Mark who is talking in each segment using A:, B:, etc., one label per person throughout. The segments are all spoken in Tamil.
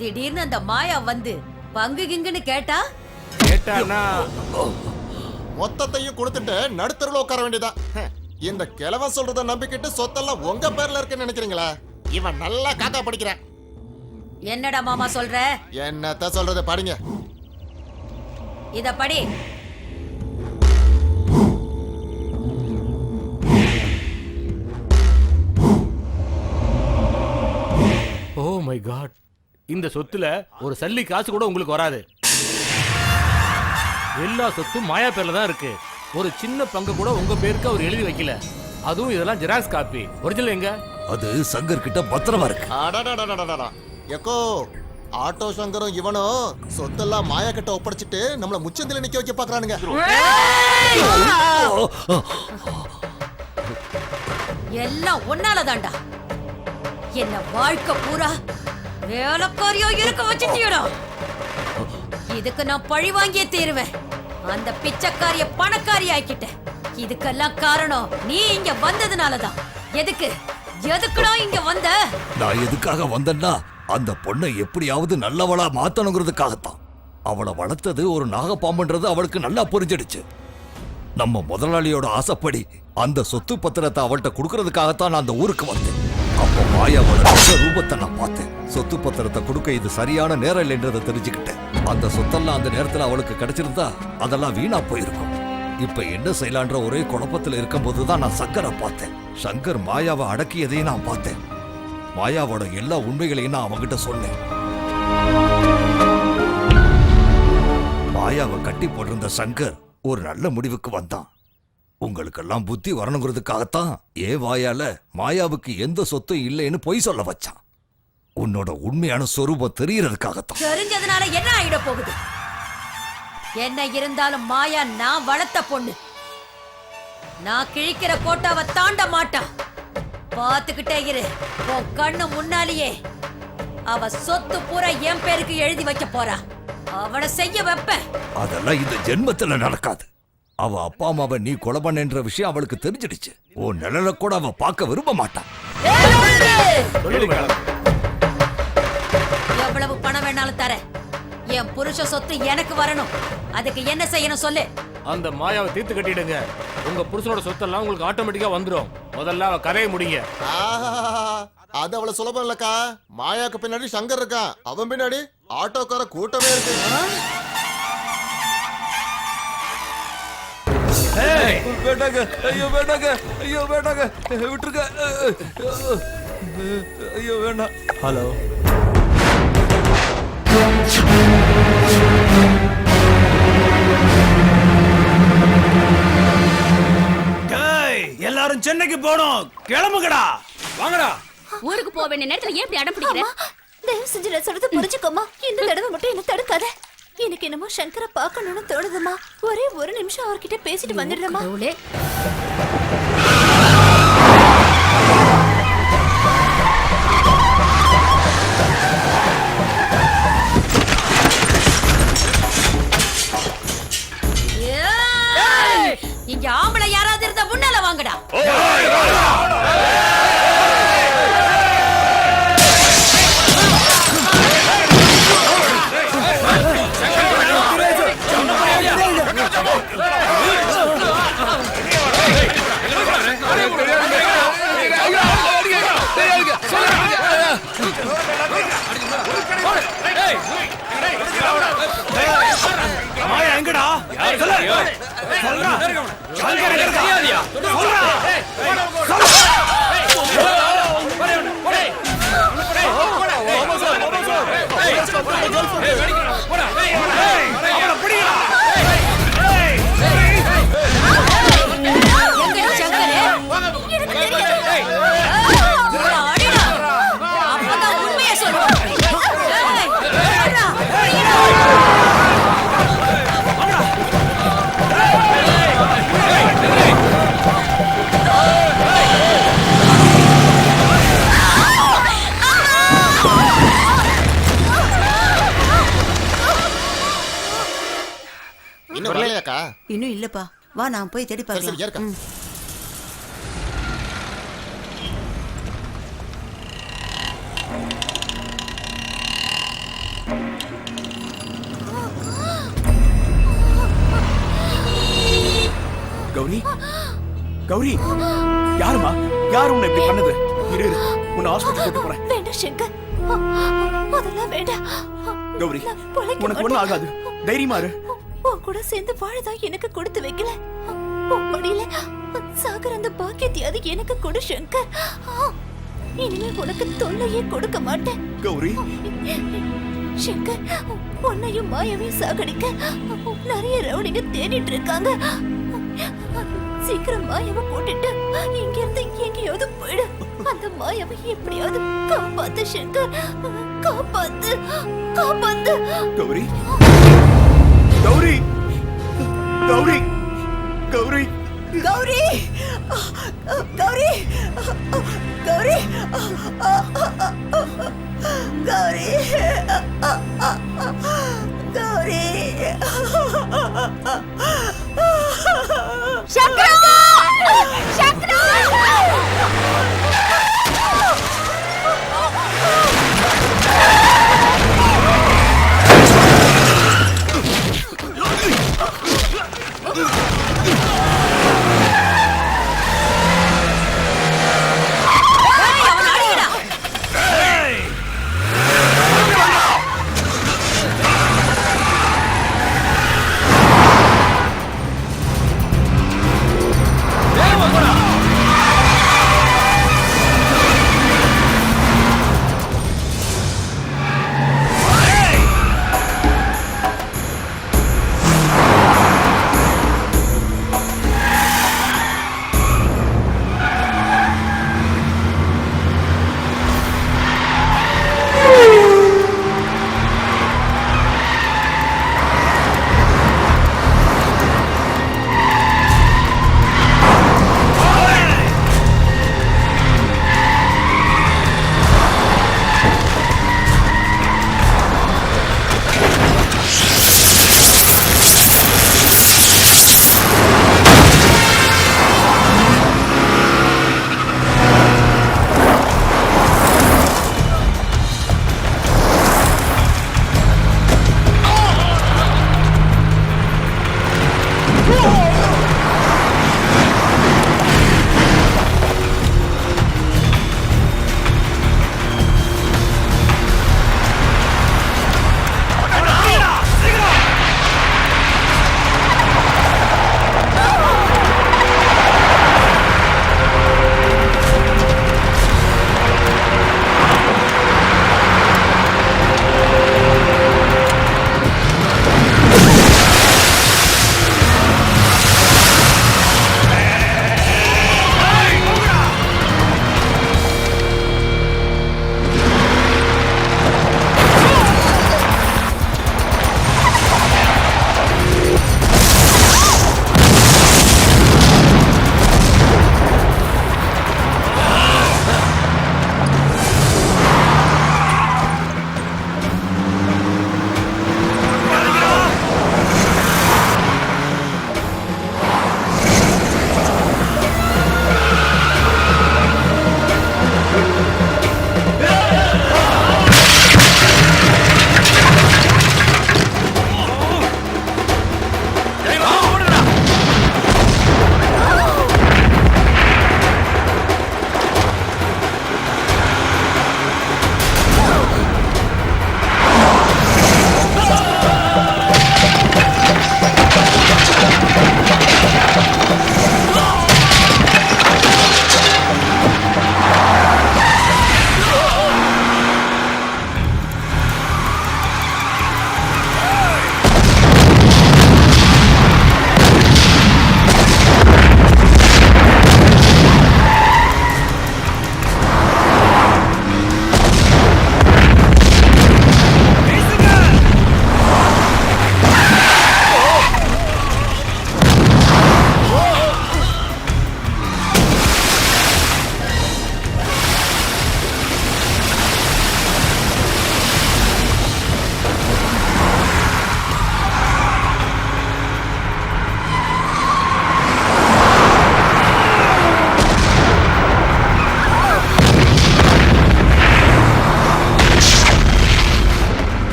A: திடீர்னு அந்த மாயா வந்து பங்கு கிங்குன்னு கேட்டா
B: மொத்தத்தையும் கொடுத்துட்டு நடுத்தருல உட்கார வேண்டியதா. இந்த கிழவன் சொல்றத நம்பிக்கிட்டு சொத்தெல்லாம் உங்க பேர்ல இருக்குன்னு நினைக்கிறீங்களா? இவன் நல்லா காக்கா படிக்கிறான்.
A: என்னடா மாமா சொல்ற?
B: என்னத்த சொல்றது படிங்க.
A: இத படி.
C: ஓ மை காட், இந்த சொத்துல ஒரு சல்லி காசு கூட உங்களுக்கு வராது. எல்லா சொத்தும் மாயா பேர்ல தான் இருக்கு. ஒரு சின்ன பங்கு கூட உங்க பேருக்கு அவர் எழுதி வைக்கல. அதுவும் இதெல்லாம் ஜெராக்ஸ் காப்பி. ஒரிஜினல் எங்க?
D: அது சங்கர் கிட்ட பத்திரமா இருக்கு.
B: எக்கோ ஆட்டோ சங்கரும் இவனும் சொத்தெல்லாம் மாயா கிட்ட ஒப்படைச்சிட்டு நம்மள முச்சந்தில நிக்க வைக்க பாக்குறானுங்க.
A: எல்லாம் ஒன்னாலதான்டா. என்ன வாழ்க்கை பூரா வேலைக்காரியோ இருக்க வச்சுட்டியடா. இதுக்கு நான் பழி வாங்கியே தீருவேன். அந்த பிச்சைக்காரிய பணக்காரி ஆக்கிட்டேன். இதுக்கெல்லாம் காரணம் நீ இங்க வந்ததுனாலதான். எதுக்குடா இங்க வந்த?
D: நான் எதுக்காக வந்தேன்னா அந்த பொண்ணை எப்படியாவது நல்லவளா மாத்தணுங்கிறதுக்காகத்தான். அவளை வளர்த்தது ஒரு நாகப்பாம்புன்றது அவளுக்கு நல்லா புரிஞ்சிடுச்சு. நம்ம முதலாளியோட ஆசைப்படி அந்த சொத்து பத்திரத்தை அவள்கிட்ட கொடுக்கறதுக்காகத்தான் நான் அந்த ஊருக்கு வந்தேன். அப்போ மாயாவோட ரூபத்தை நான் பார்த்தேன். சொத்து பத்திரத்தை கொடுக்க இது சரியான நேரம் இல்லைன்றதை தெரிஞ்சுக்கிட்டேன். அந்த சொத்தெல்லாம் அந்த நேரத்தில் அவளுக்கு கிடைச்சிருந்தா அதெல்லாம் வீணா போயிருக்கும். இப்ப என்ன செய்யலான்ற ஒரே குழப்பத்தில் இருக்கும் போதுதான் நான் சங்கரை பார்த்தேன். சங்கர் மாயாவை அடக்கியதையும் நான் பார்த்தேன். மாயாவோட எல்லா உண்மைகளையும் நான் அவங்கிட்ட சொன்னேன். மாயாவை கட்டி போட்டிருந்த சங்கர் ஒரு நல்ல முடிவுக்கு வந்தான். உங்களுக்கெல்லாம் புத்தி வரணுங்கிறதுக்காகத்தான் ஏன் வாயால மாயாவுக்கு எந்த சொத்தும் இல்லைன்னு பொய் சொல்ல வச்சான். உன்னோட உண்மையான சொரூபம் தெரியறதுக்காகத்தான்.
A: தெரிஞ்சதுனால என்ன ஆயிட போகுது? என்ன இருந்தாலும் மாயா நான் வளர்த்த பொண்ணு. நான் கிழிக்கிற கோட்டாவை தாண்ட மாட்டா. பாத்துக்கிட்டே இரு. உன் கண்ணு முன்னாலேயே அவ சொத்து பூரா என் பேருக்கு எழுதி வைக்க போறா. அவனை செய்ய வைப்ப.
D: அதெல்லாம் இந்த ஜென்மத்துல நடக்காது. அவ அப்பா அம்மாவை நீ கொலை பண்ணன்ற விஷயம் அவளுக்கு தெரிஞ்சிடுச்சு. உன் நிழல கூட அவ பார்க்க விரும்ப மாட்டான்.
A: எவ்வளவு பணம் வேணாலும் தர. என் புருஷ சொத்து எனக்கு வரணும். அதுக்கு என்ன செய்யணும் சொல்லு.
C: அந்த மாயாவை தீர்த்து கட்டிடுங்க. உங்க புருஷனோட சொத்தெல்லாம் உங்களுக்கு ஆட்டோமேட்டிக்கா வந்துடும். முதல்ல அவ கரையை முடிங்க.
B: அது அவ்வளவு சுலபம் இல்லக்கா. மாயாக்கு பின்னாடி சங்கர் இருக்கான். அவன் பின்னாடி ஆட்டோக்கார கூட்டமே இருக்கு.
D: வேண்டாங்க, ஐயோ வேண்டாங்க, ஐயோ வேண்டாங்க, விட்டுருங்க, ஐயோ வேண்டாம்.
C: ஹலோ,
E: எல்லாரும் சென்னைக்கு போனோம். கிளம்புங்கடா, வாங்கடா.
F: ஊருக்கு போக வேண்டிய நேரத்துல ஏன் இப்படி அடம் பிடிக்கிற?
G: தயவு செஞ்சு நான் சொல்றது புரிஞ்சுக்கோமா. இந்த தடவை மட்டும் என்ன தடுக்காத. எனக்கு என்னமோ சங்கரை பார்க்கணும்னு தோணுதுமா. ஒரே ஒரு நிமிஷம் அவர்கிட்ட பேசிட்டு வந்துடுறமா.
A: இங்க ஆம்பளை யாராவது இருந்தா முன்னால வாங்கடா.
E: மாயா எங்கடா? சொல்றா, சங்கர் எங்கடா? சொல்றா,
H: இன்னும் இல்லப்பா. வா நான் போய் தேடி பார்க்கலாம்.
E: கௌரி யாருமா யாரு உன்னை இப்படி பண்ணது? இரு இரு, உன்னை ஹாஸ்பிட்டல் கூட்டு போறேன்.
G: வேண்டாம் சங்கர், அதெல்லாம் வேண்டாம்.
E: கௌரி
G: நான் பொழைக்க
E: உனக்கு ஒண்ணும்
G: மாட்டேன்.
E: ஆகாது, தைரியமா இரு.
G: உன் கூட சேர்ந்து வாழதான் எனக்கு கொடுத்து வைக்கல. உன் மடியில சாகர அந்த பாக்கியத்தையாவது எனக்கு கொடு சங்கர். இனிமே உனக்கு தொல்லையே கொடுக்க மாட்டேன்.
E: கௌரி
G: சங்கர், உன்னையும் மாயாவையும் சாகடிக்க நிறைய ரவுடிங்க தேடிட்டு இருக்காங்க. சீக்கிரம் மாயாவை கூட்டிட்டு இங்க இருந்து எங்கேயாவது போயிடு. அந்த மாயாவை எப்படியாவது காப்பாத்து சங்கர், காப்பாத்து காப்பாத்து.
E: கௌரி கௌரி கௌரி கௌரி
H: கௌரி கௌரி கௌரி கௌரி கௌரி
G: சங்கரா சங்கரா
A: அவனை அடிங்கடா.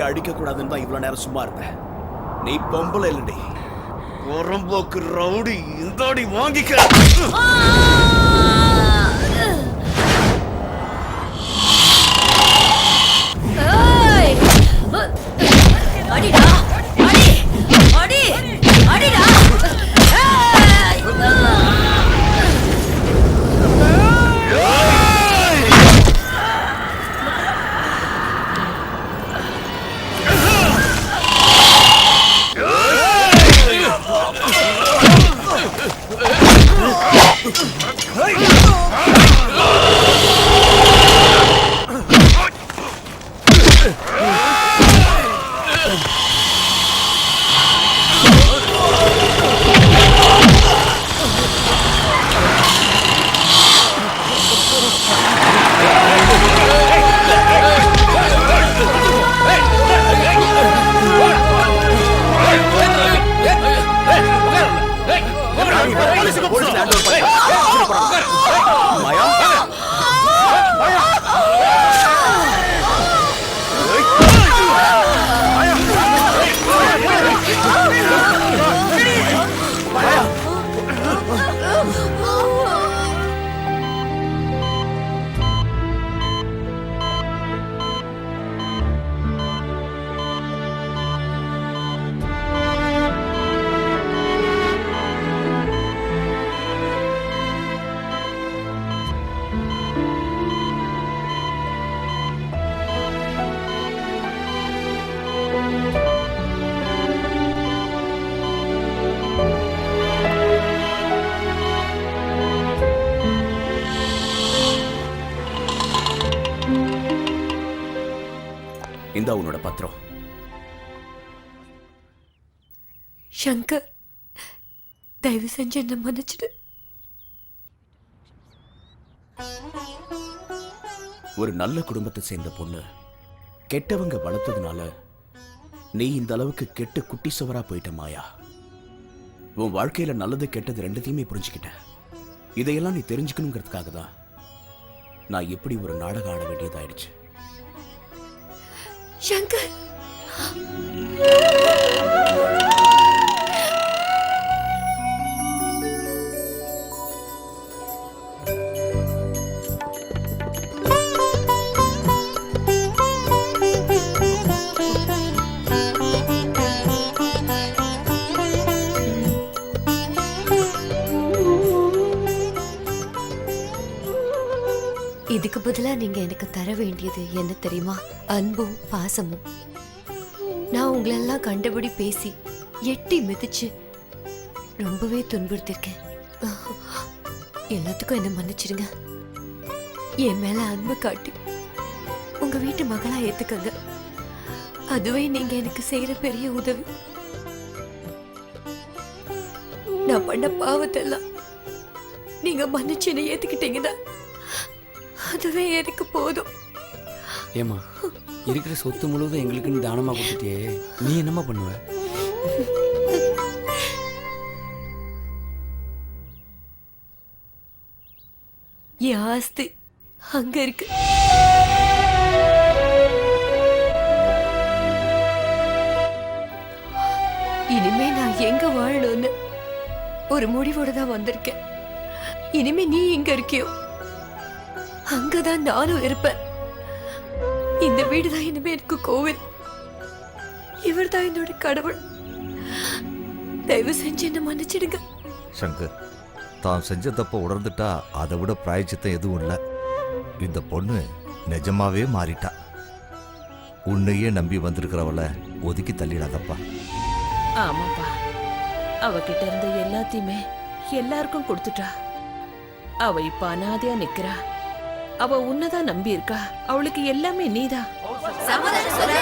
E: அடிக்க கூடாதுன்னு தான் இவ்வளவு நேரம் சும்மா இருந்தேன். நீ பொம்பளை இல்லடி, புறம்போக்கு ரவுடி. இந்தாடி வாங்கிக்க.
A: அடிடா, அடி, அடி, அடிடா.
E: மாயா, இந்தா உன்னோட பத்திரம்.
G: சங்கர், தயவு செஞ்சு என்ன மன்னிச்சிடு.
E: ஒரு நல்ல குடும்பத்தை சேர்ந்த பொண்ணு கெட்டவங்க வளர்த்ததுனால நீ இந்த அளவுக்கு கெட்டு குட்டி சுவரா போயிட்ட மாயா. உன் வாழ்க்கையில நல்லது கெட்டது ரெண்டுத்தையுமே புரிஞ்சுக்கிட்ட. இதையெல்லாம் நீ தெரிஞ்சுக்கணுங்கிறதுக்காக தான் நான் எப்படி ஒரு நாடகம் ஆட வேண்டியதாயிடுச்சு.
G: சங்கர், இதுக்கு பதிலா நீங்க எனக்கு தர வேண்டியது என்ன தெரியுமா? அன்பும் பாசமும். நான் உங்களெல்லாம் கண்டபடி பேசி எட்டி மிதிச்சு ரொம்பவே துன்புறுத்திருக்கேன். எல்லாத்துக்கும் என்ன மன்னிச்சிடுங்க. என் மேல அன்பு காட்டி உங்க வீட்டு மகளா ஏத்துக்கங்க. அதுவே நீங்க எனக்கு செய்யற பெரிய உதவி. நான் பண்ண பாவத்தெல்லாம் நீங்க மன்னிச்சு என்ன ஏத்துக்கிட்டீங்கன்னா அதுவே எனக்கு போதும்.
I: ஏமா, இருக்கிற சொத்து முழுவதும் எங்களுக்குன்னு தானமா கொடுத்துட்டியே, நீ என்னம்மா பண்ணுவ?
G: என் ஆஸ்தி அங்க இருக்கு. இனிமே நான் எங்க வாழணும்னு ஒரு முடிவோட தான் வந்திருக்கேன். இனிமே நீ எங்க இருக்கியோ அங்கதான் நானும் இருப்பேன். இந்த வீடுதான் இனிமே எனக்கு கோவில். இவர் தான் என்னோட கடவுள். தயவு செஞ்சு என்ன மன்னிச்சிடுங்க.
D: சங்கர், தான் செஞ்ச தப்ப உணர்ந்துட்டா அதை விட பிராயச்சித்தம் எதுவும் இல்லை. இந்த பொண்ணு நிஜமாவே மாறிட்டா. உன்னையே நம்பி வந்திருக்கிறவளை ஒதுக்கி தள்ளிடாதப்பா.
J: ஆமாப்பா, அவகிட்ட இருந்த எல்லாத்தையுமே எல்லாருக்கும் கொடுத்துட்டா. அவ இப்ப அனாதையா நிக்கிறா. அவ உன்னதான் நம்பி இருக்கா. அவளுக்கு எல்லாமே நீதான்.
A: சமாதானம் சொல்ல